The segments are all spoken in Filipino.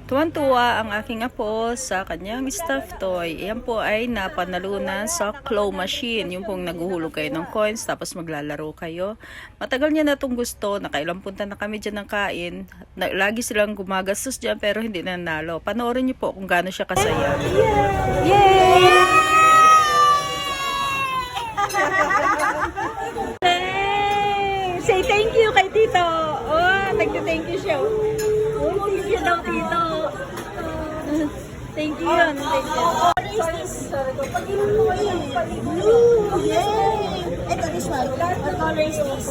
Tuwan-tuwa ang aking apo sa kanyang stuffed toy. Yan po ay napanalunan sa claw machine. Yung pong naguhulog kayo ng coins tapos maglalaro kayo. Matagal niya na itong gusto. Nakailang punta na kami dyan ng kain. Lagi silang gumagastos dyan pero hindi nanalo. Panoorin niyo po kung gaano siya kasaya. Yay! Say thank you kay Tito. Oh, nagte-thank you siya. Oh, thank you daw, Tito. Thank you yun. Thank you. Pag-inom mo yun. Blue! Yay! Ito, this one. What color is this?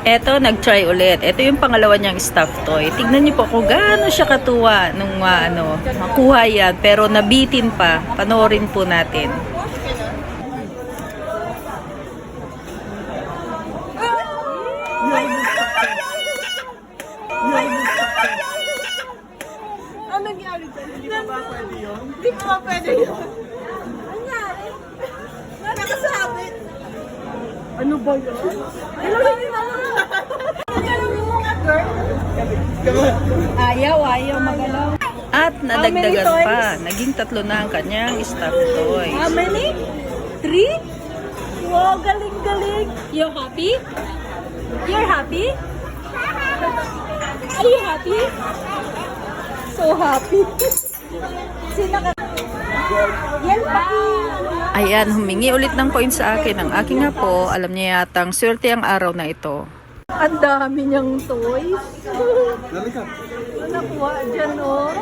Eto, nag-try ulit. Ito yung pangalawa niyang stuffed toy. Tignan niyo po kung gaano siya katuwa nung makuha yan. Pero nabitin pa. Panoorin po natin. Ano nangyari dyan? Hindi pa ba pwede yun? Hindi pa ba pwede yun? Nangyari? Nakasabit. Ano ba yun? Ilagay na nga. Nagalamin mo nga, girl. Ayaw magalaw. At nadagdagan pa. Naging 3 na ang kanyang stuffed toys. How many? 3? Wow, galing-galing. You're happy? You're happy? Are you happy? So happy. Sino ka? Yan pa. Ayan, humingi ulit ng coins sa akin ang aking apo. Alam niya yatang swerte ang araw na ito. Ang dami niyang toys. Nakuha dyan, oh.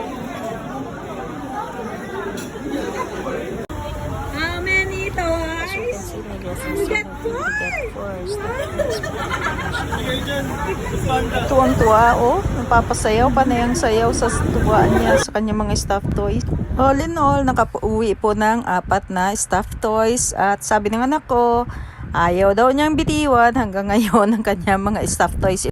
How many toys? You get 4. Tuwang-tuwa, oh. Napapasayaw pa na yung sayaw sa tuwaan niya sa kanyang mga stuffed toys. All in all, nakauwi po ng 4 na stuffed toys. At sabi ng anak ko, ayaw daw niyang bitiwan hanggang ngayon ang kanyang mga stuffed toys.